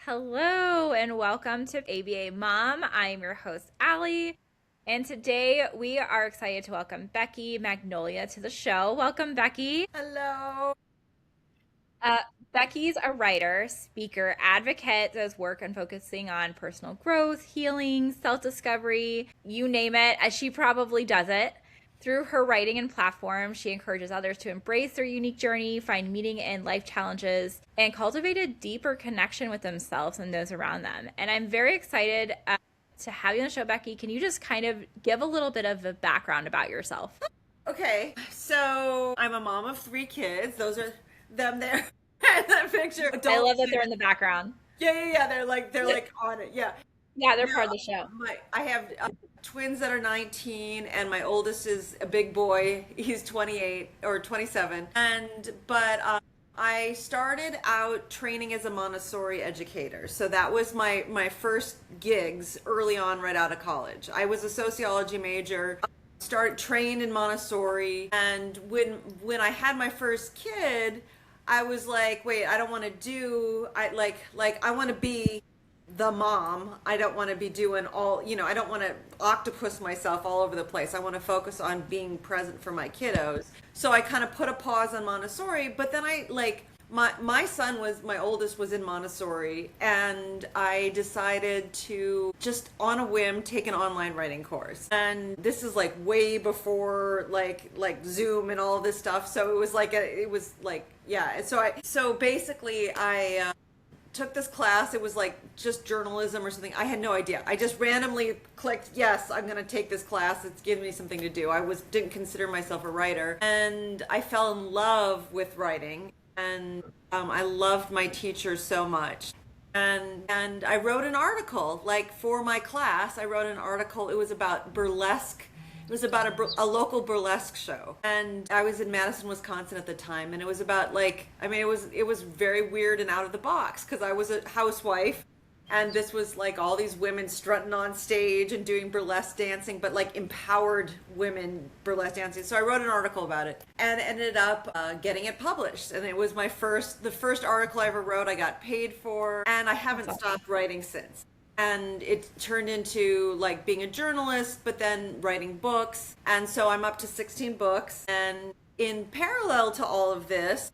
Hello and welcome to ABA Mom. I'm your host, Allie. And today we are excited to welcome Becky Magnolia to the show. Welcome, Becky. Hello. Uh, Becky's a writer, speaker, advocate, does work on focusing on personal growth, healing, self discovery, you name it, as she probably does it. Through her writing and platform, she encourages others to embrace their unique journey, find meaning in life challenges, and cultivate a deeper connection with themselves and those around them. And I'm very excited to have you on the show, Becky. Can you just kind of give a little bit of a background about yourself? Okay, so I'm a mom of three kids. Those are them there in that picture. I love Adults. that they're in the background. Yeah. They're like on it. Yeah. Yeah, they're No, part of the show. I have twins that are 19, and my oldest is a big boy. He's 28 or 27. But I started out training as a Montessori educator. So that was my first gigs early on, right out of college. I was a sociology major. Started trained in Montessori, and when I had my first kid, I was like, wait, I don't want to do I want to be the mom. I don't want to be doing I don't want to octopus myself all over the place. I want to focus on being present for my kiddos. So I kind of put a pause on Montessori, but then my son was my oldest was in Montessori, and I decided to just on a whim take an online writing course. And this is like way before like Zoom and all this stuff. So it was like yeah. So basically I took this class. It was like just journalism or something. I had no idea. I just randomly clicked, yes, I'm going to take this class. It's giving me something to do. Didn't consider myself a writer, and I fell in love with writing, and I loved my teacher so much. And I wrote an article like for my class. I wrote an article. It was about burlesque. It was about a local burlesque show, and I was in Madison, Wisconsin at the time, and it was about it was very weird and out of the box because I was a housewife, and this was like all these women strutting on stage and doing burlesque dancing, but like empowered women burlesque dancing. So I wrote an article about it and ended up getting it published, and it was the first article I ever wrote. I got paid for, and I haven't stopped writing since. And it turned into like being a journalist, but then writing books. And so I'm up to 16 books. And in parallel to all of this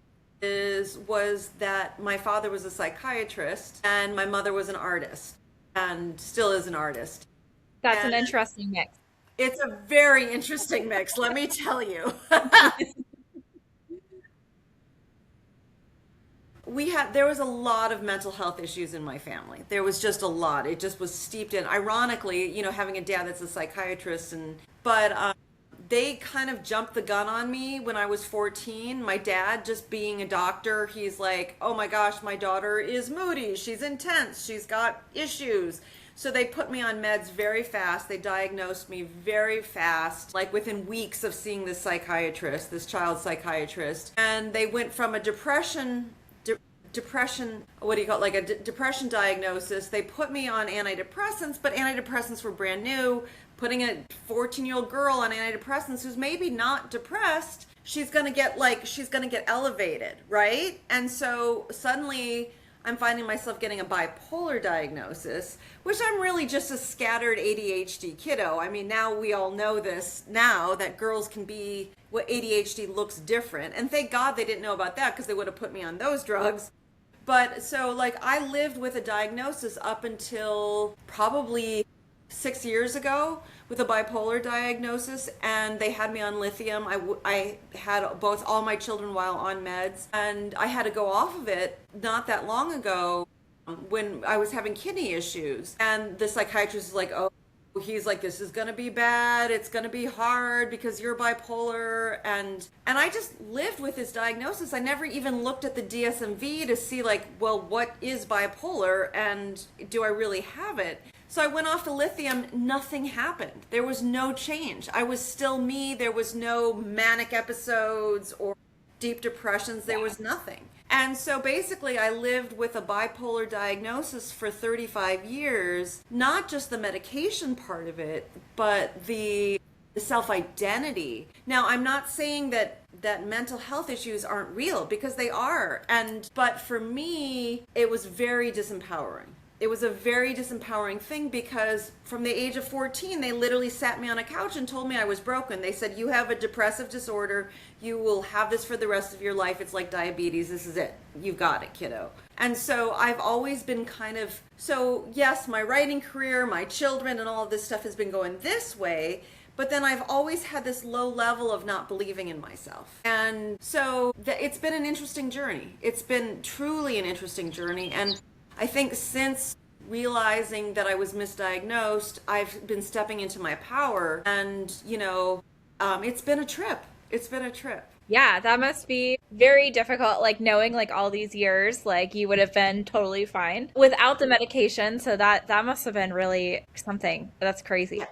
was that my father was a psychiatrist and my mother was an artist and still is an artist. That's an And interesting mix. it's a very interesting mix, let me tell you. There was a lot of mental health issues in my family. There was just a lot. It just was steeped in, ironically, having a dad that's a psychiatrist, but they kind of jumped the gun on me when I was 14. My dad, just being a doctor, he's like, oh my gosh, my daughter is moody, she's intense, she's got issues. So they put me on meds very fast. They diagnosed me very fast, like within weeks of seeing this child psychiatrist. And they went from a depression, what do you call it, like a depression diagnosis. They put me on antidepressants, but antidepressants were brand new. Putting a 14-year-old girl on antidepressants who's maybe not depressed, she's going to get elevated, right? And so suddenly I'm finding myself getting a bipolar diagnosis, which I'm really just a scattered ADHD kiddo. I mean, now we all know this now, that girls can be, what ADHD looks different. And thank God they didn't know about that, because they would have put me on those drugs. But so like I lived with a diagnosis up until probably 6 years ago with a bipolar diagnosis, and they had me on lithium. I had both all my children while on meds, and I had to go off of it not that long ago when I was having kidney issues. And the psychiatrist is like, oh, he's like, this is going to be bad. It's going to be hard because you're bipolar. And I just lived with this diagnosis. I never even looked at the DSM-V to see like, well, what is bipolar and do I really have it? So I went off to lithium. Nothing happened. There was no change. I was still me. There was no manic episodes or deep depressions. There was nothing. And so basically, I lived with a bipolar diagnosis for 35 years, not just the medication part of it, but the self-identity. Now, I'm not saying that mental health issues aren't real, because they are. But for me, it was very disempowering. It was a very disempowering thing, because from the age of 14, they literally sat me on a couch and told me I was broken. They said, "You have a depressive disorder. You will have this for the rest of your life. It's like diabetes. This is it. You've got it, kiddo." And so I've always been kind of, so yes, my writing career, my children, and all of this stuff has been going this way. But then I've always had this low level of not believing in myself. And so it's been an interesting journey. It's been truly an interesting journey. And I think since realizing that I was misdiagnosed, I've been stepping into my power. And, it's been a trip. It's been a trip. Yeah, that must be very difficult, like knowing like all these years, like you would have been totally fine without the medication. So that must have been really something. That's crazy. Yeah.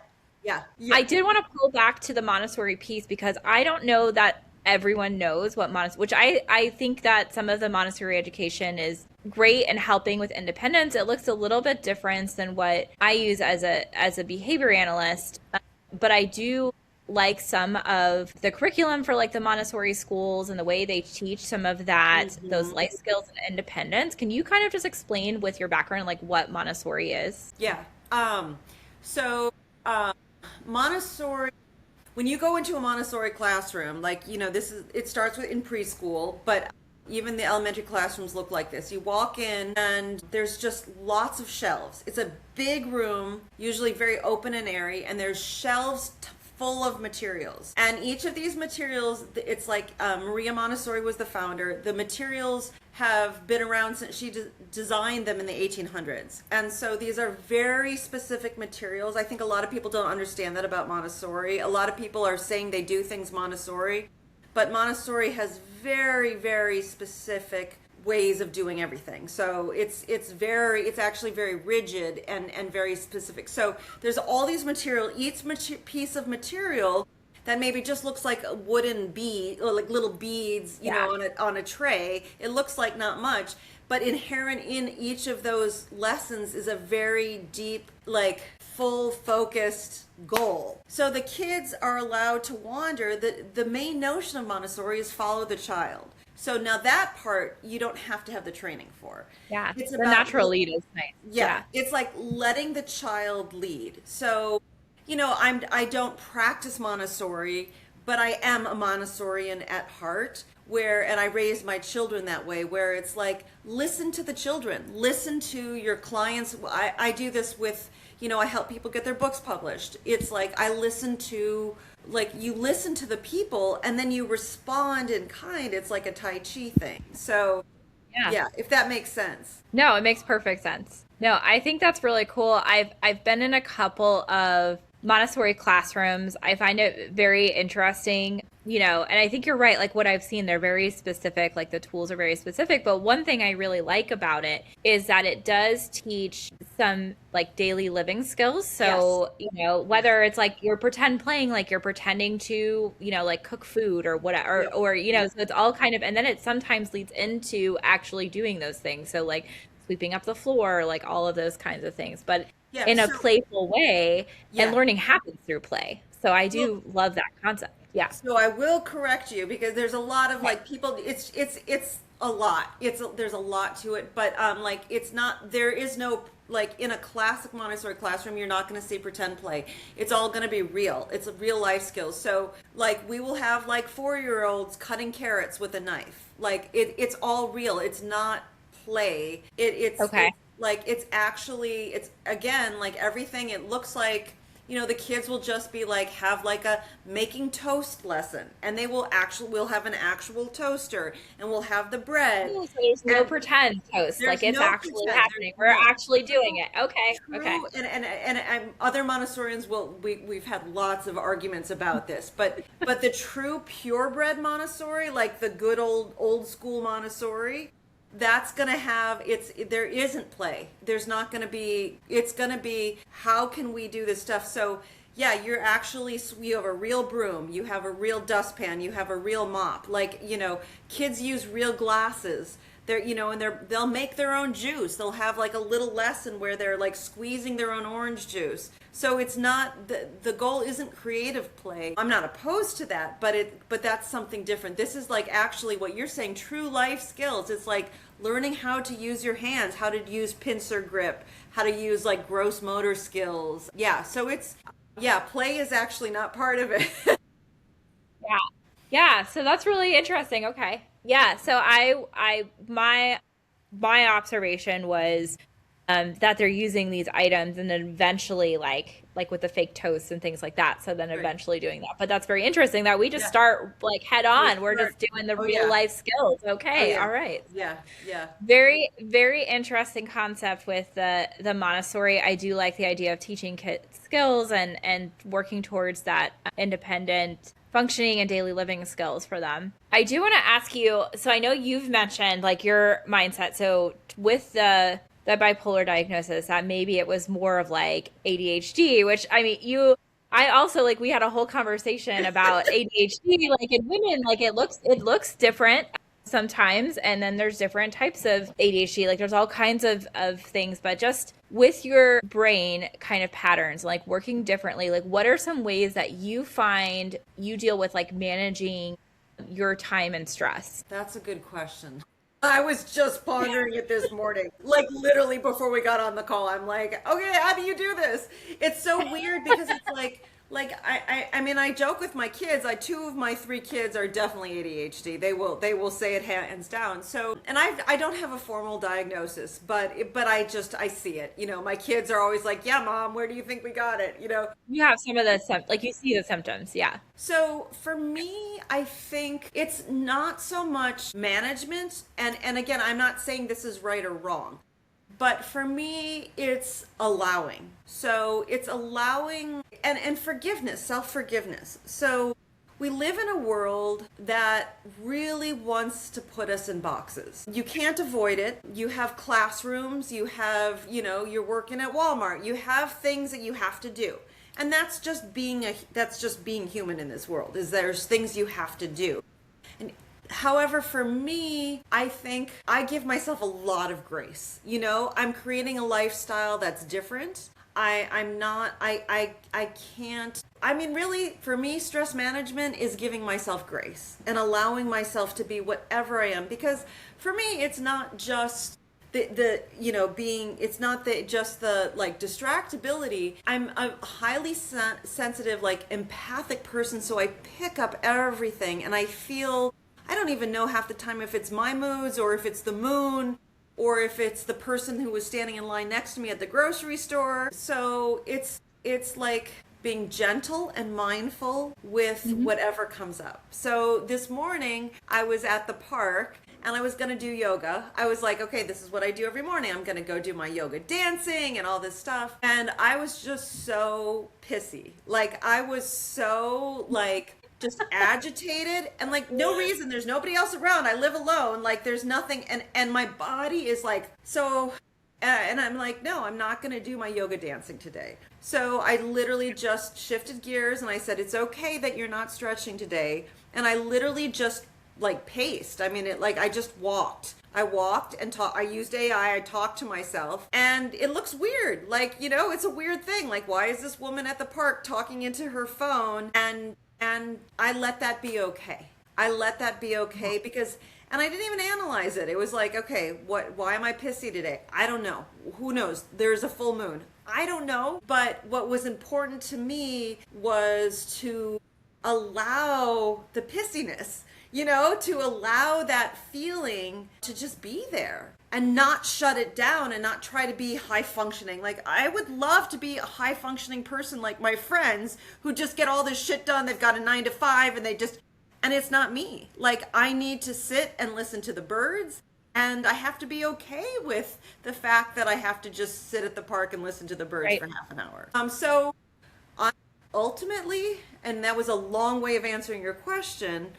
Yeah. Yeah. I did want to pull back to the Montessori piece because I don't know that everyone knows what Montessori, which I think that some of the Montessori education is great in helping with independence. It looks a little bit different than what I use as a behavior analyst, but I do like some of the curriculum for like the Montessori schools and the way they teach some of that, those life skills and independence. Can you kind of just explain with your background like what Montessori is? Yeah. So Montessori, when you go into a Montessori classroom, like, it starts with in preschool, but even the elementary classrooms look like this. You walk in and there's just lots of shelves. It's a big room, usually very open and airy, and there's shelves full of materials. And each of these materials, it's like Maria Montessori was the founder. The materials have been around since she designed them in the 1800s. And so these are very specific materials. I think a lot of people don't understand that about Montessori. A lot of people are saying they do things Montessori, but Montessori has very, very specific ways of doing everything. So it's actually very rigid and very specific. So there's all these material, each piece of material that maybe just looks like a wooden bead or like little beads, on a tray. It looks like not much, but inherent in each of those lessons is a very deep, like full focused goal. So the kids are allowed to wander. The main notion of Montessori is follow the child. So now that part you don't have to have the training for. Yeah, It's the about natural lead is nice. yeah, it's like letting the child lead. So, I don't practice Montessori, but I am a Montessorian at heart, and I raise my children that way, where it's like, listen to the children, listen to your clients. I do this with, I help people get their books published. It's like, you listen to the people and then you respond in kind. It's like a Tai Chi thing. So yeah, if that makes sense. No, it makes perfect sense. No, I think that's really cool. I've been in a couple of Montessori classrooms. I find it very interesting, and I think you're right. Like what I've seen, they're very specific, like the tools are very specific. But one thing I really like about it is that it does teach some like daily living skills. So, whether it's like you're pretend playing, like you're pretending to, like cook food or whatever, so it's all kind of, and then it sometimes leads into actually doing those things. So like sweeping up the floor, like all of those kinds of things, but in a playful way, and learning happens through play. So I do love that concept. Yeah. So I will correct you, because there's a lot of like people, it's a lot. There's a lot to it, but like it's not, there is no, like in a classic Montessori classroom, you're not going to see pretend play. It's all going to be real. It's a real life skills. So like we will have like 4-year-olds cutting carrots with a knife. Like it's all real. It's not play. It's okay. It's actually, it's again, like everything, it looks like, the kids will just be like, have like a making toast lesson, and we'll have an actual toaster, and we'll have the bread. So there's no pretend toast. Like it's actually happening. We're actually doing it. Okay. True. Okay. And other Montessorians we've had lots of arguments about this, but the true purebred Montessori, like the good old school Montessori, that's going to have there isn't play. There's not going to be, it's going to be, how can we do this stuff? So yeah, you have a real broom, you have a real dustpan, you have a real mop. Like, kids use real glasses. They're, and they'll make their own juice. They'll have like a little lesson where they're like squeezing their own orange juice. So it's not the goal isn't creative play. I'm not opposed to that, but that's something different. This is like actually what you're saying, true life skills. It's like learning how to use your hands, how to use pincer grip, how to use like gross motor skills. Yeah, so play is actually not part of it. Yeah. Yeah, so that's really interesting. Okay. Yeah, so my observation was that they're using these items and then eventually like with the fake toast and things like that. So then Right. eventually doing that. But that's very interesting that we just Yeah. start like head We on. We're start. just doing the Oh real yeah. life skills. Oh Okay. yeah. All right. Yeah. Yeah. Very, very interesting concept with the Montessori. I do like the idea of teaching kids skills and working towards that independent functioning and daily living skills for them. I do want to ask you, so I know you've mentioned like your mindset. So with the bipolar diagnosis, that maybe it was more of like ADHD, which I mean, I also like we had a whole conversation about ADHD, like in women, like it looks different sometimes, and then there's different types of ADHD, like there's all kinds of things, but just with your brain kind of patterns, like working differently, like what are some ways that you find you deal with like managing your time and stress? That's a good question. I was just pondering it this morning, like literally before we got on the call. I'm like, okay, how do you do this? It's so weird because it's like I mean, I joke with my kids. Two of my three kids are definitely ADHD. They will say it hands down. So, and I don't have a formal diagnosis, but I see it. My kids are always like, yeah, mom, where do you think we got it? You have some of the like you see the symptoms, yeah. So for me, I think it's not so much management, and again, I'm not saying this is right or wrong, but for me, it's allowing. So it's allowing and forgiveness, self-forgiveness. So we live in a world that really wants to put us in boxes. You can't avoid it. You have classrooms, you have, you're working at Walmart, you have things that you have to do. And that's just being human in this world. Is there's things you have to do. And however, for me, I think I give myself a lot of grace. I'm creating a lifestyle that's different. I'm not I can't I mean, really, for me, stress management is giving myself grace and allowing myself to be whatever I am. Because for me, it's not just being, it's not just the like distractibility. I'm a highly sensitive, like empathic person, so I pick up everything and I feel, I don't even know half the time if it's my moods or if it's the moon or if it's the person who was standing in line next to me at the grocery store. So it's like being gentle and mindful with whatever comes up. So this morning I was at the park and I was going to do yoga. I was like, okay, this is what I do every morning. I'm going to go do my yoga dancing and all this stuff. And I was just so pissy. Like I was so like just agitated and like no reason. There's nobody else around. I live alone. Like there's nothing. And my body is like, so, and I'm like, no, I'm not going to do my yoga dancing today. So I literally just shifted gears and I said, it's okay that you're not stretching today. And I literally just like paced. I mean, I just walked. I walked and talked. I used AI. I talked to myself and it looks weird. Like, it's a weird thing. Like, why is this woman at the park talking into her phone? And I let that be okay. I let that be okay because, and I didn't even analyze it. It was like, okay, why am I pissy today? I don't know. Who knows? There's a full moon. I don't know. But what was important to me was to allow the pissiness, to allow that feeling to just be there and not shut it down and not try to be high functioning. Like I would love to be a high functioning person like my friends who just get all this shit done. They've got a 9 to 5 and it's not me. Like I need to sit and listen to the birds and I have to be okay with the fact that I have to just sit at the park and listen to the birds Right. for half an hour. So I, ultimately, and that was a long way of answering your question,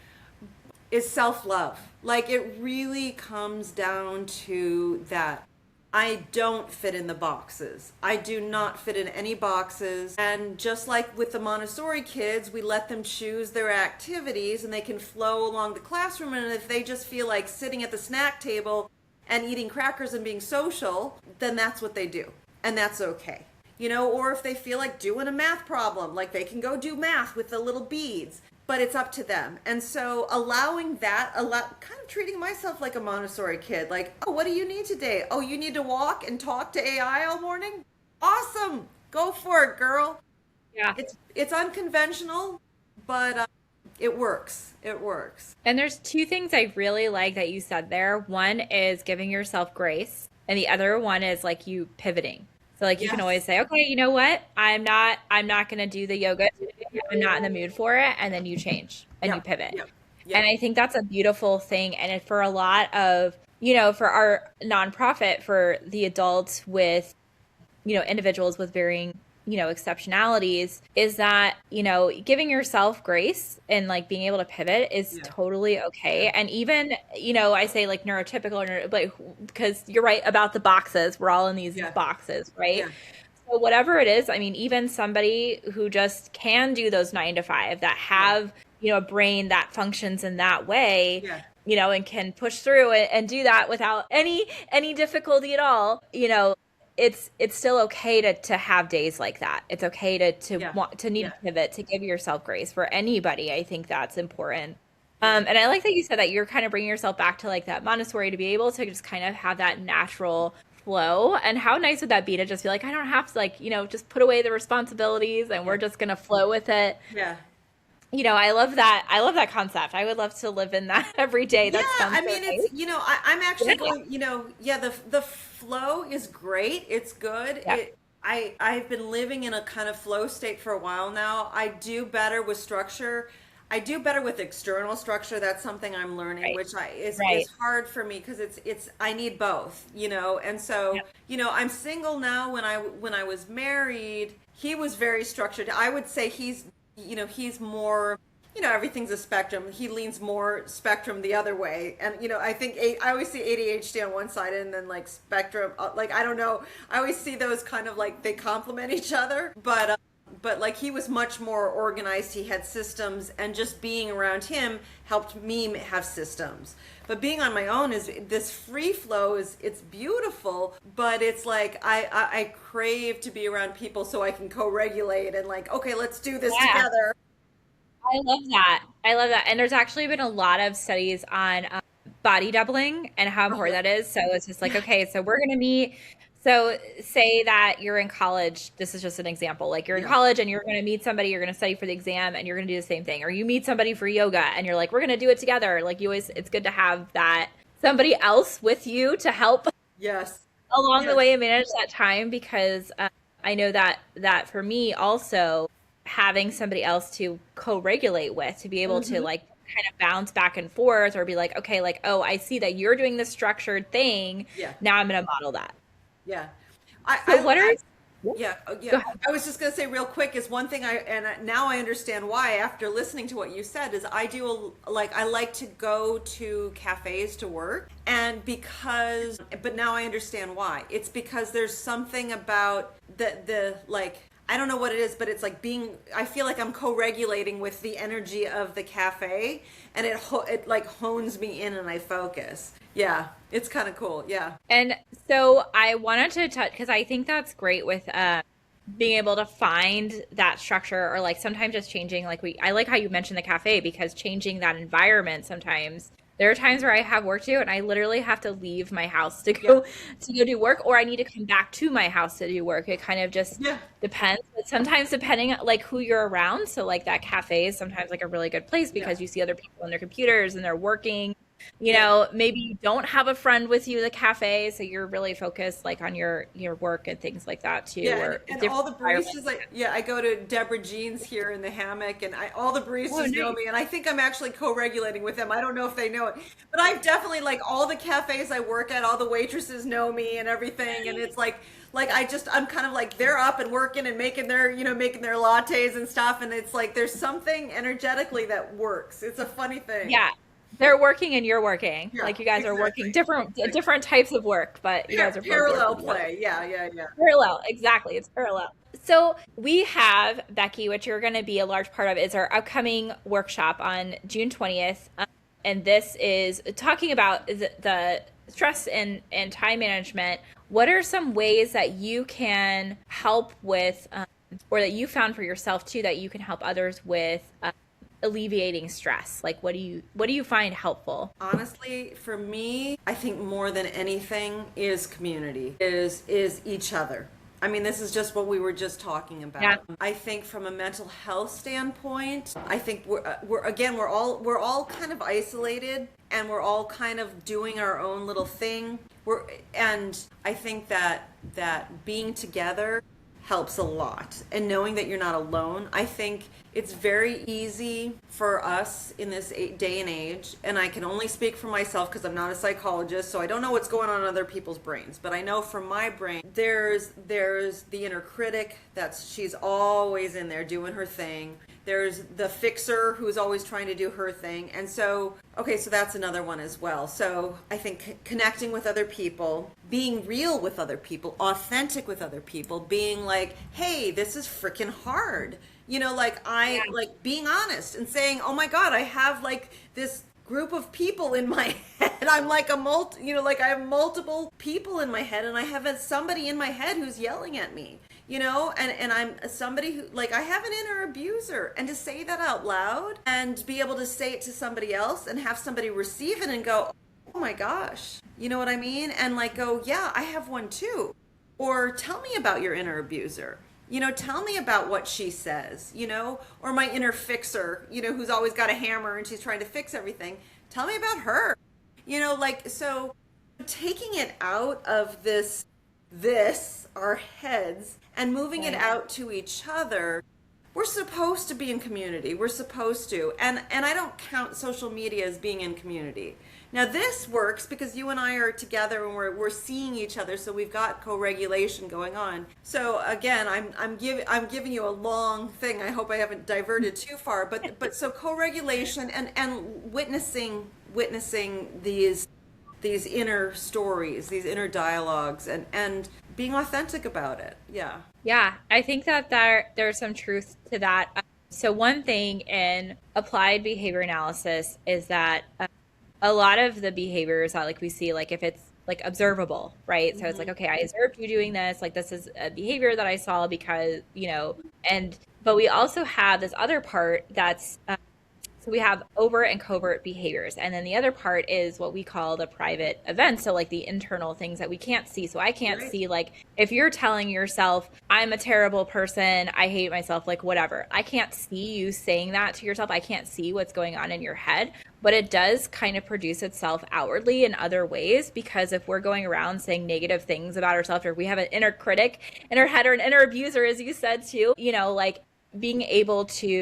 is self-love. Like it really comes down to that. I don't fit in the boxes. I do not fit in any boxes. And just like with the Montessori kids, we let them choose their activities and they can flow along the classroom. And if they just feel like sitting at the snack table and eating crackers and being social, then that's what they do. And that's okay. Or if they feel like doing a math problem, like they can go do math with the little beads, but it's up to them. And so allowing that, kind of treating myself like a Montessori kid, like, oh, what do you need today? Oh, you need to walk and talk to AI all morning? Awesome. Go for it, girl. Yeah. It's unconventional, but it works. It works. And there's two things I really like that you said there. One is giving yourself grace, and the other one is like you pivoting. So like you can always Yes. say, okay, you know what? I'm not going to do the yoga today. I'm not in the mood for it, and then you change and you Yep. pivot. Yep. And Yep. I think that's a beautiful thing. And for a lot of, for our nonprofit, for the adults with, individuals with varying, exceptionalities, is that, giving yourself grace and like being able to pivot is Yeah. totally Yeah. okay. And even, I say like neurotypical, but because you're right about the boxes, we're all in these Yeah. boxes, right? Yeah. So whatever it is, I mean, even somebody who just can do those 9 to 5 that Yeah. have, a brain that functions in that way, Yeah. and can push through it and do that without any difficulty at all, it's still okay to have days like that. It's okay to Yeah. want to need Yeah. to pivot, to give yourself grace for anybody. I think that's important. Yeah. And I like that you said that you're kind of bringing yourself back to like that Montessori to be able to just kind of have that natural flow. And how nice would that be to just be like, I don't have to like, just put away the responsibilities and Yeah. we're just going to flow with it. Yeah. I love that. I love that concept. I would love to live in that every day. Yeah, That sounds I so mean, nice. I'm actually Yeah. going, yeah, the flow is great. It's good. Yeah. I've been living in a kind of flow state for a while now. I do better with structure. I do better with external structure. That's something I'm learning, Right. which Right. is hard for me because it's I need both, And so, Yeah. I'm single now. When I was married, he was very structured. I would say he's more, everything's a spectrum. He leans more spectrum the other way. And, I think I always see ADHD on one side and then like spectrum, like, I don't know. I always see those kind of like they complement each other. But like he was much more organized. He had systems, and just being around him helped me have systems. But being on my own is this free flow it's beautiful, but it's like I crave to be around people so I can co-regulate and like, okay, let's do this Yeah. together. I love that. I love that. And there's actually been a lot of studies on body doubling and how Oh important yeah. that is. So it's just like, Yeah. okay, so we're going to meet. So say that you're in college. This is just an example. Like you're in Yeah. college and you're going to meet somebody, you're going to study for the exam and you're going to do the same thing. Or you meet somebody for yoga and you're like, we're going to do it together. Like you always, it's good to have that somebody else with you to help Yes. along the Yes. way and manage that time because I know that for me also having somebody else to co-regulate with to be able to Hmm. like kind of bounce back and forth or be like okay like oh I see that you're doing this structured thing Yeah. now I'm going to model that. Yeah. So what are Yeah, go yeah. ahead. I was just gonna say real quick is one thing now I understand why after listening to what you said is I like to go to cafes to work but now I understand why. It's because there's something about the like I don't know what it is, but it's like I feel like I'm co-regulating with the energy of the cafe, and it like hones me in and I focus. Yeah, it's kind of cool. Yeah. And so I wanted to touch because I think that's great with being able to find that structure or like sometimes just changing like I like how you mentioned the cafe because changing that environment sometimes there are times where I have work to do and I literally have to leave my house to Yeah. go do work or I need to come back to my house to do work. It kind of just Yeah. depends. But sometimes depending like who you're around. So like that cafe is sometimes like a really good place Yeah. because you see other people on their computers and they're working. Yeah. Maybe you don't have a friend with you at the cafe, so you're really focused like on your work and things like that too, Yeah, or and different all the environments. baristas, I go to Deborah Jean's here in the hammock, and all the Oh, baristas know nice. me, and I think I'm actually co-regulating with them. I don't know if they know it, but I've definitely like all the cafes I work at, all the waitresses know me and everything, and it's like I'm kind of like they're up and working and making their lattes and stuff, and it's like there's something energetically that works. It's a funny thing. Yeah. They're working and you're working. Yeah, Like you guys are working exactly. different types of work, but you guys are both Parallel working together. play. Yeah, yeah, yeah. Parallel, exactly. It's parallel. So we have Becky, which you're going to be a large part of, is our upcoming workshop on June 20th. And this is talking about the stress and time management, what are some ways that you can help with, or that you found for yourself too, that you can help others with alleviating stress? Like, what do you find helpful? Honestly, for me, I think more than anything is community, is each other. I mean, this is just what we were just talking Yeah. about. I think from a mental health standpoint, I think we're again we're all kind of isolated and we're all kind of doing our own little thing. And I think that being together helps a lot. And knowing that you're not alone, I think it's very easy for us in this day and age, and I can only speak for myself because I'm not a psychologist, so I don't know what's going on in other people's brains, but I know from my brain, there's the inner critic she's always in there doing her thing. There's the fixer who's always trying to do her thing. And so, okay, so that's another one as well. So I think connecting with other people, being real with other people, authentic with other people, being like, hey, this is freaking hard. Like Yeah. like being honest and saying, oh my God, I have like this group of people in my head. I'm like like I have multiple people in my head, and I have somebody in my head who's yelling at me, and I'm somebody who, like, I have an inner abuser. And to say that out loud and be able to say it to somebody else and have somebody receive it and go, oh my gosh, you know what I mean? And like go, yeah, I have one too. Or tell me about your inner abuser. Tell me about what she says, or my inner fixer, who's always got a hammer and she's trying to fix everything. Tell me about her. Like, so taking it out of our heads and moving it Right. out to each other. We're supposed to be in community. We're supposed to. And I don't count social media as being in community. Now this works because you and I are together and we're seeing each other, so we've got co-regulation going on. So again, I'm giving you a long thing. I hope I haven't diverted too far, but so co-regulation and witnessing these inner stories, these inner dialogues, and being authentic about it. Yeah. Yeah, I think that there's some truth to that. So one thing in applied behavior analysis is that a lot of the behaviors that like we see, like if it's like observable, right? So it's like, Hmm. okay, I observed you doing this, like this is a behavior that I saw because, and but we also have this other part that's so we have overt and covert behaviors. And then the other part is what we call the private events. So like the internal things that we can't see. So I can't Right. see like if you're telling yourself, I'm a terrible person, I hate myself, like whatever. I can't see you saying that to yourself. I can't see what's going on in your head, but it does kind of produce itself outwardly in other ways, because if we're going around saying negative things about ourselves, or if we have an inner critic in our head or an inner abuser, as you said too, like being able to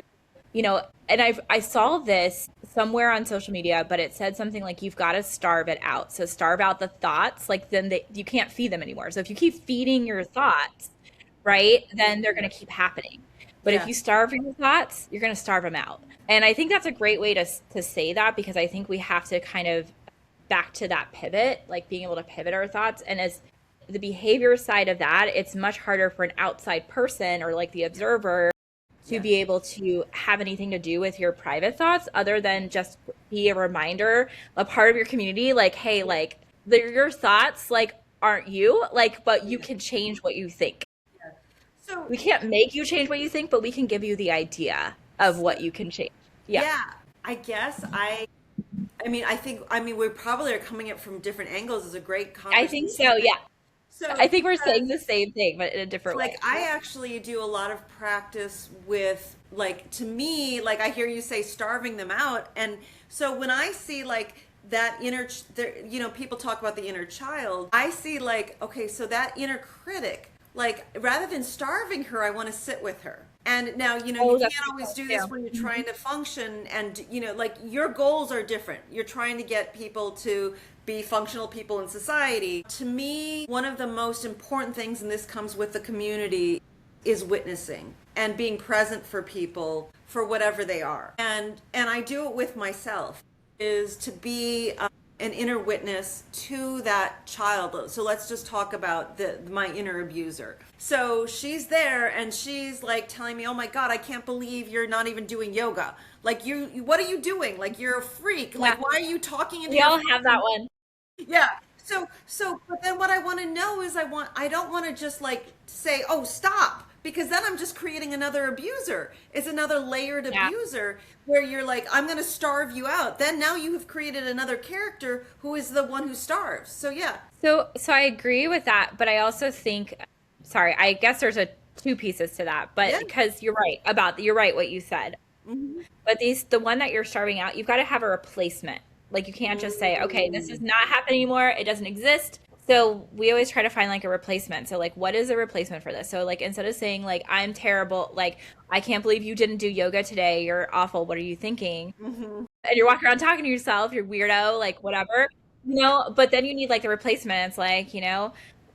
and I saw this somewhere on social media, but it said something like you've got to starve it out. So starve out the thoughts, like then you can't feed them anymore. So if you keep feeding your thoughts, right, then they're going to keep happening. But if Yeah. you starve your thoughts, you're going to starve them out. And I think that's a great way to say that, because I think we have to kind of back to that pivot, like being able to pivot our thoughts. And as the behavior side of that, it's much harder for an outside person or like the observer to Yes. be able to have anything to do with your private thoughts, other than just be a reminder, a part of your community, like, hey, like your thoughts like aren't you, like, but you Yeah. can change what you think. Yeah. So, We can't make you change what you think, but we can give you the idea of so what you can change. Yeah, yeah, I guess I mean we probably are coming at from different angles. Is a great I think conversation. so. Yeah, So I think we're saying because the same thing but in a different like way. I actually do a lot of practice with, like, to me, like I hear you say starving them out, and so when I see like that people talk about the inner child, I see like, okay, so that inner critic, like rather than starving her, I want to sit with her. And now, you Oh, can't that's a good always point do this too. when you're Mhm. trying to function, and like your goals are different. You're trying to get people to be functional people in society. To me, one of the most important things, and this comes with the community, is witnessing and being present for people for whatever they are. And I do it with myself, is to be an inner witness to that child. So let's just talk about my inner abuser. So she's there and she's like telling me, "Oh my God, I can't believe you're not even doing yoga. Like what are you doing? Like you're a freak. Yeah, Like why are you talking into we your all have that phone?" one. Yeah. But then what I want to know is I don't want to just like say, oh, stop, because then I'm just creating another abuser. It's another layered Yeah. abuser where you're like, I'm going to starve you out. Then now you have created another character who is the one who starves. So yeah. So I agree with that, but I also think, sorry, I guess there's a two pieces to that, but Yeah. because you're right what you said. Hmm. But the one that you're starving out, you've got to have a replacement. Like you can't just say, okay, this is Mm. not happening anymore. It doesn't exist. So we always try to find like a replacement. So like, what is a replacement for this? So like, instead of saying like, I'm terrible, like, I can't believe you didn't do yoga today. You're awful. What are you thinking? Hmm. And you're walking around talking to yourself, you're weirdo, like whatever, but then you need like the replacement. It's like,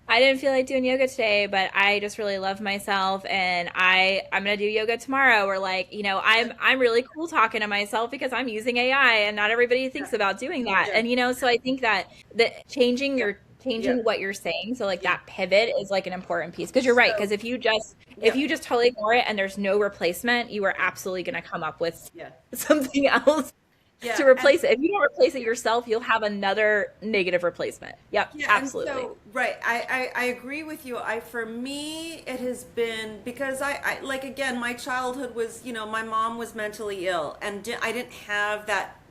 I didn't feel like doing yoga today, but I just really love myself and I'm gonna do yoga tomorrow. Or like, Yeah. I'm really cool talking to myself because I'm using AI and not everybody Yeah. thinks about doing that. Yeah. And so I think that Yeah. changing Yeah. what you're saying, so like Yeah. that pivot is like an important piece, because you're right. So Because if yeah. you just totally ignore it and there's no replacement, you are absolutely gonna come up with Yeah. something else to Yeah. And replace it. If you don't replace it yourself, you'll have another negative replacement. Yep, yeah, and absolutely. so right, I agree with you. For me it has been because I like again my childhood was, my mom was mentally ill and I didn't have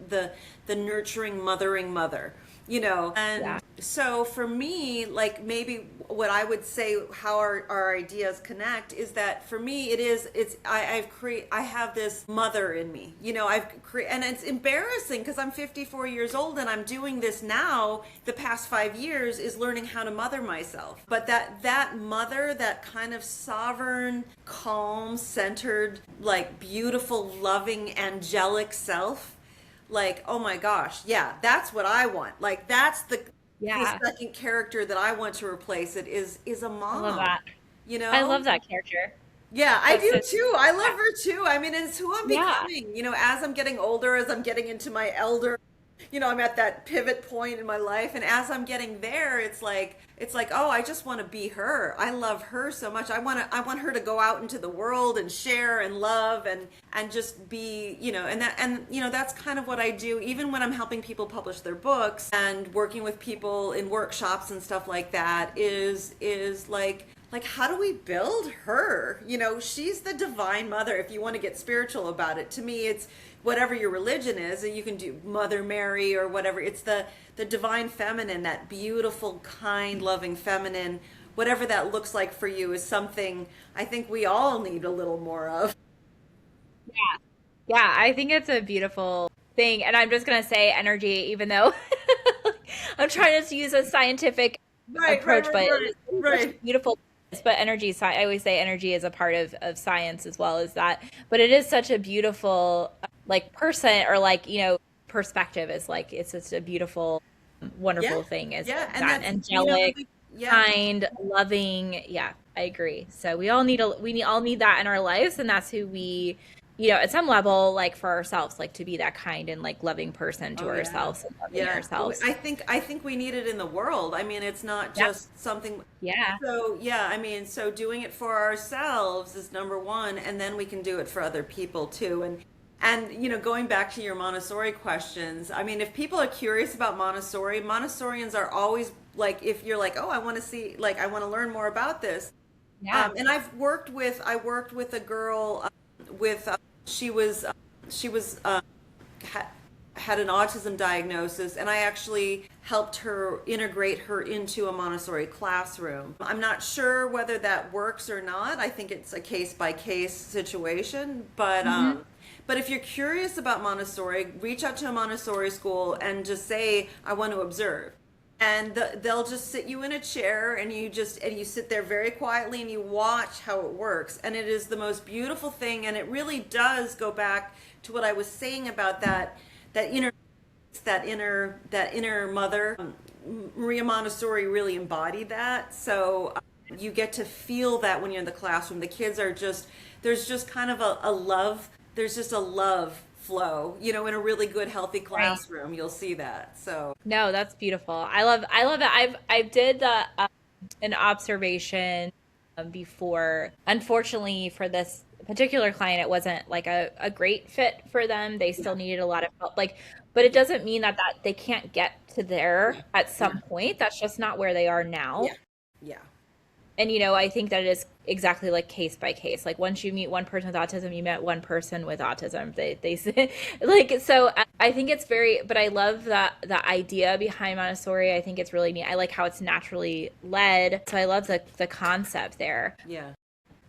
the nurturing mothering mother, Yeah. and so for me, like maybe what I would say how our ideas connect is that for me I have this mother in me, and it's embarrassing because I'm 54 years old and I'm doing this now. The past 5 years is learning how to mother myself, but that mother, that kind of sovereign, calm, centered, like beautiful, loving, angelic self, like, oh my gosh, yeah, that's what I want. Like that's the Yeah. second character that I want to replace it is a I love mom, that. you I know? love that character. Yeah, I That's do so too. I yeah. love her too. I mean, it's who I'm Yeah. becoming, as I'm getting older, as I'm getting into my elder, I'm at that pivot point in my life, and as I'm getting there, it's like, oh, I just want to be her. I love her so much. I want her to go out into the world and share and love and just be, that's kind of what I do even when I'm helping people publish their books and working with people in workshops and stuff like that is like how do we build her? She's the divine mother. If you want to get spiritual about it, to me it's whatever your religion is, and you can do Mother Mary or whatever. It's the divine feminine, that beautiful, kind, loving feminine. Whatever that looks like for you is something I think we all need a little more of. Yeah. Yeah, I think it's a beautiful thing. And I'm just gonna say energy, even though I'm trying to use a scientific Right, right, approach, right, but right, it's such a right. beautiful, but I always say energy is a part of science as well as that. But it is such a beautiful like person, or like, perspective is like, it's just a beautiful, Yeah, wonderful thing, is yeah, and that that's angelic, yeah. kind, loving. Yeah, I agree. So we all need that in our lives, and that's who we, at some level, like for ourselves, like to be that kind and like loving person to Oh yeah. ourselves and loving Yeah. ourselves. I think we need it in the world. I mean, it's not Yep. just something. Yeah. So yeah, I mean, so doing it for ourselves is number one, and then we can do it for other people too. And going back to your Montessori questions, I mean, if people are curious about Montessori, Montessorians are always like, if you're like, oh, I want to see, like, I want to learn more about this. Yeah. And I worked with a girl with she was ha- had an autism diagnosis, and I actually helped her integrate her into a Montessori classroom. I'm not sure whether that works or not. I think it's a case by case situation, Hmm. but if you're curious about Montessori, reach out to a Montessori school and just say, I want to observe. And they'll just sit you in a chair, and you sit there very quietly and you watch how it works. And it is the most beautiful thing, and it really does go back to what I was saying about that inner that inner mother. Maria Montessori really embodied that. So you get to feel that when you're in the classroom. The kids are just there's just kind of a love. There's just a love flow. In a really good, healthy Right. classroom, you'll see that. So No, that's beautiful. I love it. I did an observation before. Unfortunately, for this particular client, it wasn't like a great fit for them. They yeah, still needed a lot of help. Like but it doesn't mean that they can't get to there at Yeah. some point. That's just not where they are now. Yeah. Yeah. And I think that it is exactly like case by case. Like once you meet one person with autism, you met one person with autism. They say like so. I think it's very, but I love the idea behind Montessori. I think it's really neat. I like how it's naturally led. So I love the concept there. Yeah.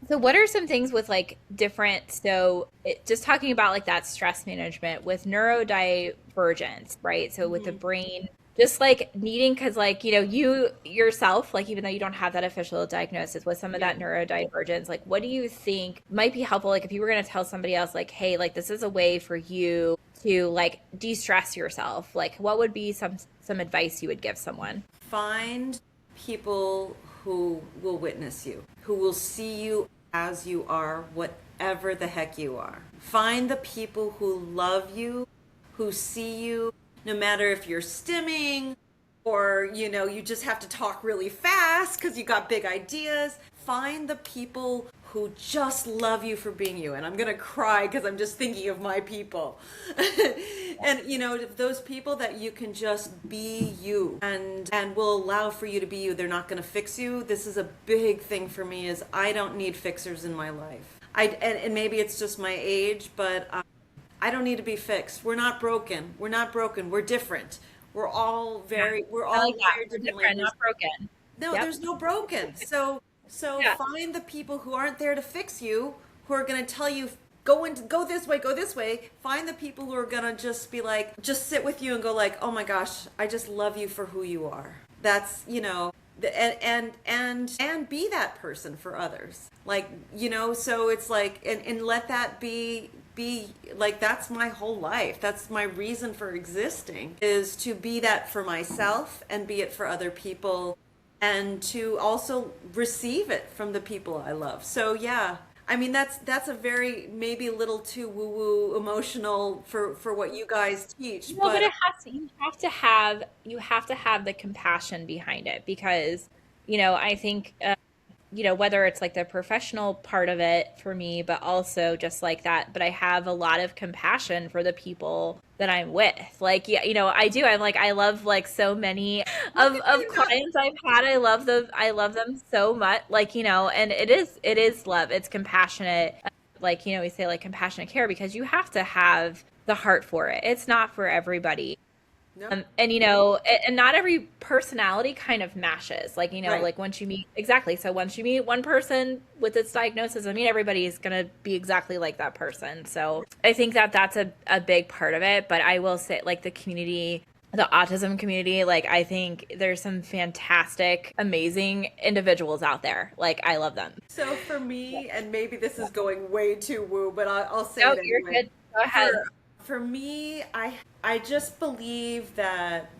So what are some things with like different, so just talking about like that stress management with neurodivergence, right? So with the Mhm. brain, just like needing, because like, you yourself, like even though you don't have that official diagnosis with some of Yeah. that neurodivergence, like what do you think might be helpful? Like if you were going to tell somebody else, like, hey, like this is a way for you to like de-stress yourself, like what would be some advice you would give someone? Find people who will witness you, who will see you as you are, whatever the heck you are. Find the people who love you, who see you, no matter if you're stimming or, you just have to talk really fast because you got big ideas. Find the people who just love you for being you. And I'm going to cry because I'm just thinking of my people. And those people that you can just be you and will allow for you to be you. They're not going to fix you. This is a big thing for me is I don't need fixers in my life. And maybe it's just my age, but I don't need to be fixed. We're not broken. We're not broken. We're different. Yeah, We're I like all that. wired We're differently. different, not broken. No, Yep. there's no broken. So Yeah. find the people who aren't there to fix you, who are going to tell you go this way, go this way. Find the people who are going to just be like just sit with you and go like, "Oh my gosh, I just love you for who you are." That's, and be that person for others. Like, so it's like and let that be like that's my whole life. That's my reason for existing is to be that for myself and be it for other people and to also receive it from the people I love. So yeah, I mean that's a very maybe a little too woo woo emotional for what you guys teach, No, but but you have to have the compassion behind it because, I think whether it's like the professional part of it for me, but also just like that, but I have a lot of compassion for the people that I'm with. Like, yeah, I do. I'm like, I love like so many how of could of you not? clients I've had. I love them so much. Like, and it is love. It's compassionate. Like, we say like compassionate care because you have to have the heart for it. It's not for everybody. No, And not every personality kind of matches. Like, right. like once you meet, exactly. So once you meet one person with its diagnosis, I mean, everybody is going to be exactly like that person. So I think that that's a big part of it. But I will say, like, the community, the autism community, like, I think there's some fantastic, amazing individuals out there. Like, I love them. So for me, and maybe this is going way too woo, but I'll say No, it you're anyway. good. Go For ahead. for me, I just believe that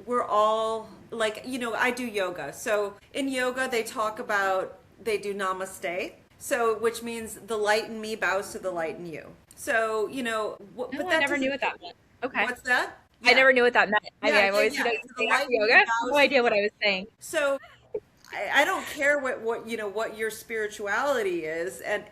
we're all like I do yoga. So in yoga, they do namaste. So which means the light in me bows to the light in you. So No, but I that never knew doesn't. what that meant. Okay. What's that? I Yeah, never knew what that meant. I mean, yeah, I've yeah, always yeah. seen it So the say acro light in me yoga. No bows to idea the what I was saying. so I don't care what your spirituality is, and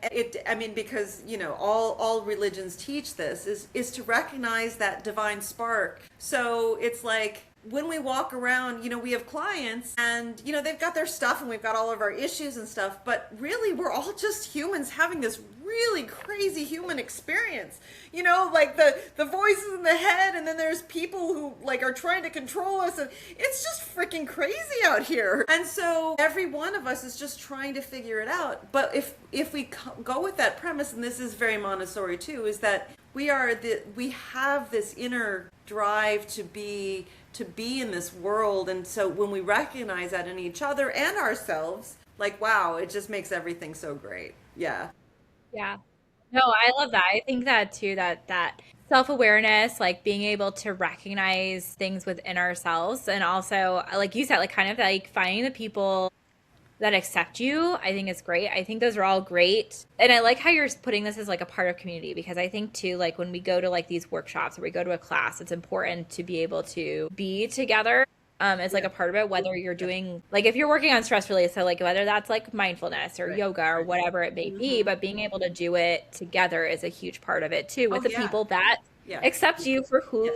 I mean because all religions teach this is to recognize that divine spark. So it's like when we walk around, we have clients and they've got their stuff and we've got all of our issues and stuff, but really we're all just humans having this really crazy human experience. Like the voices in the head, and then there's people who like are trying to control us, and it's just freaking crazy out here. And so every one of us is just trying to figure it out. But if we go with that premise, and this is very Montessori too, is that we have this inner drive to be in this world, and so when we recognize that in each other and ourselves, like wow, it just makes everything so great. Yeah. Yeah. No, I love that. I think that too, that self-awareness, like being able to recognize things within ourselves and also like you said, like kind of like finding the people that accept you, I think is great. I think those are all great. And I like how you're putting this as like a part of community because I think too, like when we go to like these workshops or we go to a class, it's important to be able to be together. As like Yeah. a part of it, whether you're doing like if you're working on stress relief, so like whether that's like mindfulness or Right. yoga or whatever it may be, Hmm. but being able to do it together is a huge part of it too Oh with the yeah. people that Yeah. accept you for Yeah.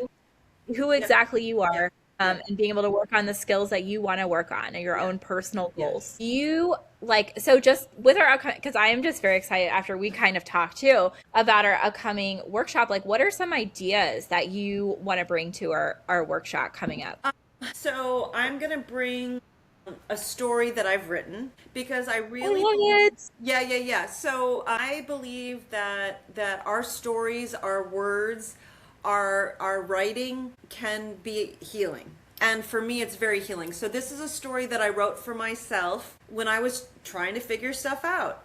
who Yeah. exactly you Yeah. are, Yeah. and being able to work on the skills that you want to work on and your Yeah. own personal Yeah. goals. You like, so just with our upcoming, because I am just very excited after we kind of talked too about our upcoming workshop. Like, what are some ideas that you want to bring to our workshop coming up? So I'm gonna bring a story that I've written because I I really love believe, it. yeah, yeah, yeah. So I believe that our stories, our words, our writing can be healing. And for me, it's very healing. So this is a story that I wrote for myself when I was trying to figure stuff out,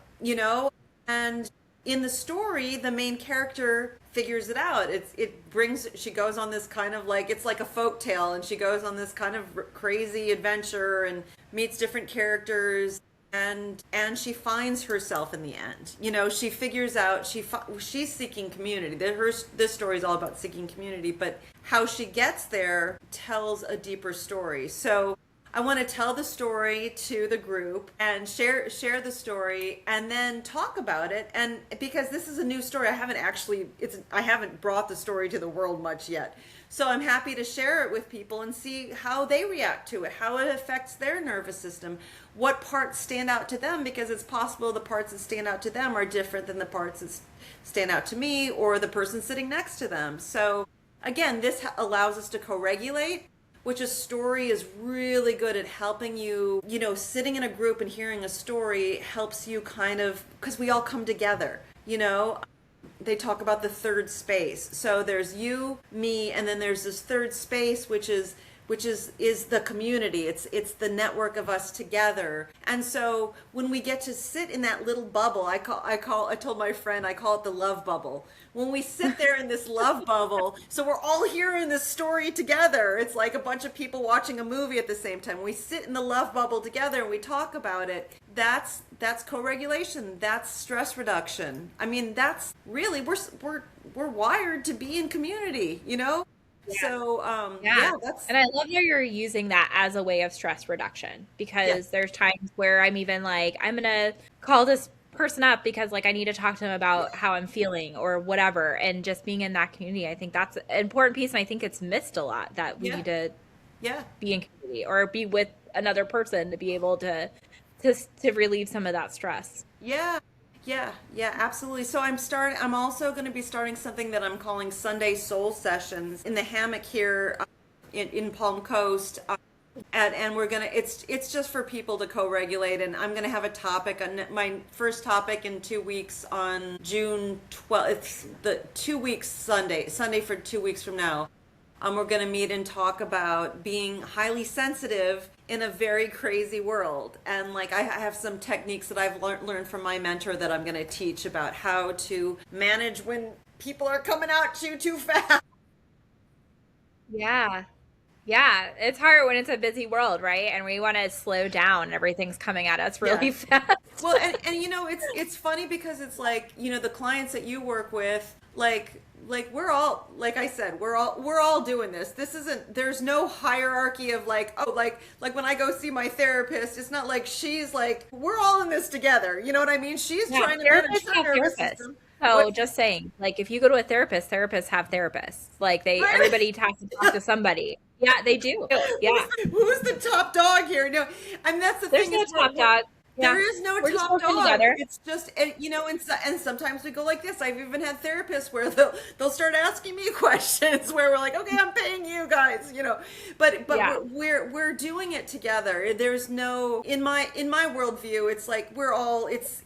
and in the story, the main character figures it out. She goes on this kind of like, it's like a folk tale, and she goes on this kind of crazy adventure and meets different characters, and she finds herself in the end. She figures out she's seeking community. This story is all about seeking community, but how she gets there tells a deeper story. So I want to tell the story to the group and share the story and then talk about it. And because this is a new story, I haven't brought the story to the world much yet. So I'm happy to share it with people and see how they react to it, how it affects their nervous system, what parts stand out to them, because it's possible the parts that stand out to them are different than the parts that stand out to me or the person sitting next to them. So again, this allows us to co-regulate, which a story is really good at helping you. Sitting in a group and hearing a story helps you kind of, because we all come together. They talk about the third space. So there's you, me, and then there's this third space, which is the community. It's the network of us together. And so when we get to sit in that little bubble, I told my friend, I call it the love bubble. When we sit there in this love bubble, so we're all hearing this story together. It's like a bunch of people watching a movie at the same time. We sit in the love bubble together and we talk about it. That's co-regulation. That's stress reduction. I mean, that's really, we're wired to be in community. So, Yeah. yeah, that's, And I love how you're using that as a way of stress reduction, yeah, because there's times where I'm even like, I'm gonna call this person up because like I need to talk to them yeah, about how I'm feeling or whatever. And just being in that community, I think that's an important piece. And I think it's missed a lot, that we yeah, need to yeah, be in community or be with another person to be able to relieve some of that stress. yeah, yeah, yeah, absolutely. So I'm also going to be starting something that I'm calling Sunday Soul Sessions in the hammock here in Palm Coast. And we're gonna, it's just for people to co-regulate, and I'm gonna have a topic on my first topic in 2 weeks on June 12th. It's the 2 weeks Sunday for 2 weeks from now. We're gonna meet and talk about being highly sensitive in a very crazy world, and like I have some techniques that I've learned from my mentor that I'm gonna teach about how to manage when people are coming at you too fast. Yeah. Yeah, it's hard when it's a busy world, right? And we want to slow down and everything's coming at us Yeah. really fast. Well, and it's funny because it's like, the clients that you work with, like we're all, like I said, we're all doing this. This isn't, there's no hierarchy of like, oh, like when I go see my therapist, it's not like she's like, we're all in this together. You know what I mean? She's Yeah, trying to manage therapists her have nervous therapists. system. So What? just saying, like if you go to a therapist, therapists have therapists. Like Right? everybody has to talk to somebody. Yeah, they do. Yeah. Who's the top dog here? No, and that's the There's thing is no top dog. there Yeah. is no We're just top working dog. together. It's just, and sometimes we go like this. I've even had therapists where they'll start asking me questions where we're like, okay, I'm paying you guys. But Yeah. we're doing it together. There's no, in my worldview, it's like we're all, it's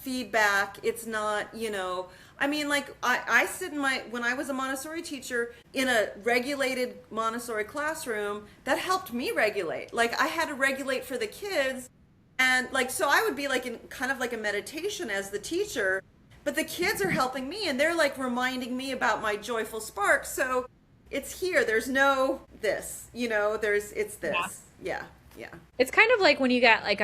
feedback. It's not. I mean, like I sit when I was a Montessori teacher in a regulated Montessori classroom, that helped me regulate. Like I had to regulate for the kids, and like, so I would be like in kind of like a meditation as the teacher, but the kids are helping me and they're like reminding me about my joyful spark. So it's here. There's no it's Yeah. this. Yeah. Yeah. It's kind of like when you get like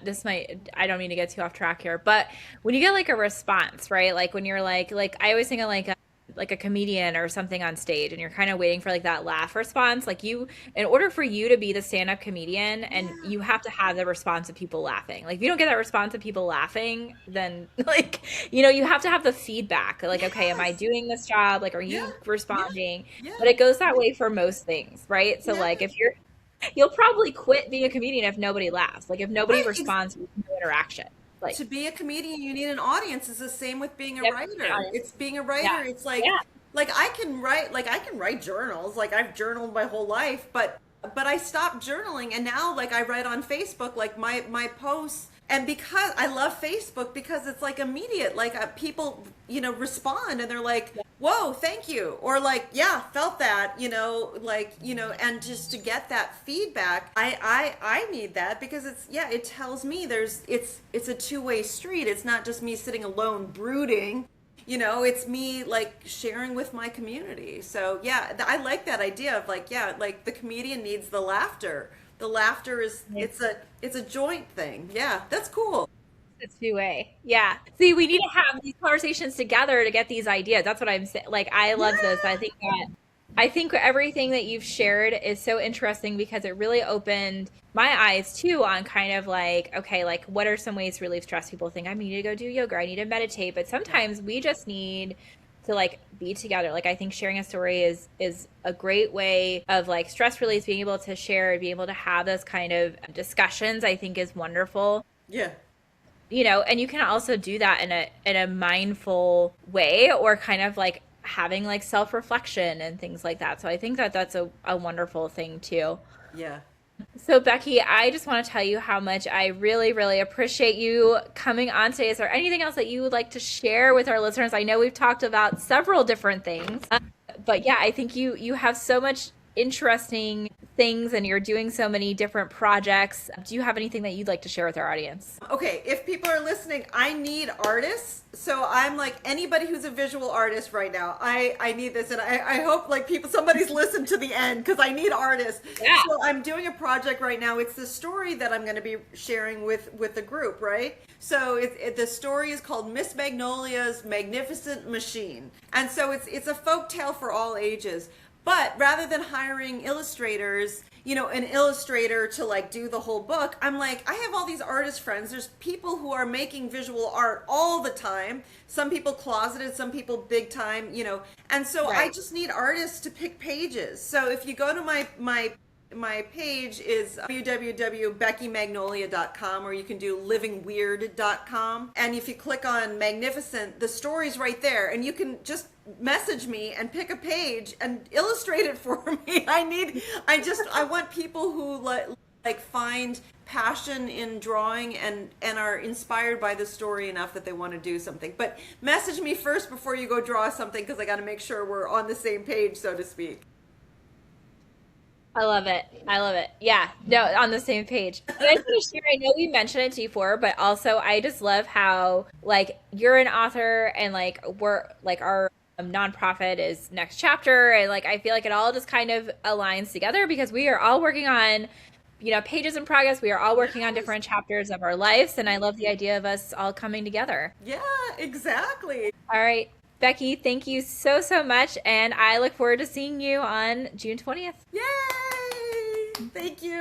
this might, I don't mean to get too off track here, but when you get like a response, right? Like when you're like I always think of like a comedian or something on stage and you're kind of waiting for like that laugh response, like in order for you to be the stand-up comedian, and Yeah. you have to have the response of people laughing. Like if you don't get that response of people laughing, then like, you have to have the feedback. Like, okay, am I Yes. doing this job? Like, are Yeah. you Yeah. responding? Yeah. But it goes that way for most things, right? So Yeah. like if you'll probably quit being a comedian if nobody laughs. Like if nobody Right. responds, there's no interaction. Like, To be a comedian, you need an audience. It's the same with being a yep, writer. It's being a writer. yeah, It's yeah, like I can write journals. Like I've journaled my whole life, but I stopped journaling and now like I write on Facebook like my posts, and because I love Facebook because it's like immediate, like people respond and they're like, whoa, thank you, or like, yeah, felt that, like, and just to get that feedback, I need that because it tells me it's a two-way street. It's not just me sitting alone brooding. It's me like sharing with my community. So yeah, I like that idea of like, yeah, like the comedian needs the laughter. The laughter is yeah. it's a joint thing. Yeah, that's cool. It's two-way. Yeah. See, we need to have these conversations together to get these ideas. That's what I'm saying. Like, I love this. Yeah. I think everything that you've shared is so interesting because it really opened my eyes too on kind of like, okay, like what are some ways to relieve stress? People think I need to go do yoga, I need to meditate, but Yeah. sometimes we just need to like be together. Like I think sharing a story is a great way of like stress release, being able to share, being able to have those kind of discussions, I think is wonderful. Yeah. And you can also do that in a mindful way, or kind of like having like self-reflection and things like that. So I think that that's a wonderful thing too. Yeah. So Becky, I just want to tell you how much I really, really appreciate you coming on today. Is there anything else that you would like to share with our listeners? I know we've talked about several different things, but yeah, I think you have so much interesting things and you're doing so many different projects. Do you have anything that you'd like to share with our audience? Okay, if people are listening, I need artists. So I'm like anybody who's a visual artist right now. I need this, and I hope like somebody's listened to the end because I need artists. Yeah. So I'm doing a project right now. It's the story that I'm going to be sharing with the group, right? So the story is called Miss Magnolia's Magnificent Machine, and so it's a folk tale for all ages. But rather than hiring illustrators, an illustrator to like do the whole book, I'm like, I have all these artist friends. There's people who are making visual art all the time. Some people closeted, some people big time, And so I Right. just need artists to pick pages. So if you go to my page is www.beckymagnolia.com, or you can do livingweird.com. And if you click on Magnificent, the story's right there. And you can just message me and pick a page and illustrate it for me. I want people who like find passion in drawing and are inspired by the story enough that they want to do something. But message me first before you go draw something, because I got to make sure we're on the same page, so to speak. I love it. I love it. Yeah, no, on the same page. And I just want to share, I know we mentioned it to you before, but also I just love how like you're an author and like we're like our nonprofit is Next Chapter, and like I feel like it all just kind of aligns together because we are all working on pages in progress. We are all working on different chapters of our lives, and I love the idea of us all coming together. Yeah, exactly. All right, Becky, thank you so, so much, and I look forward to seeing you on June 20th. Yay! Thank you.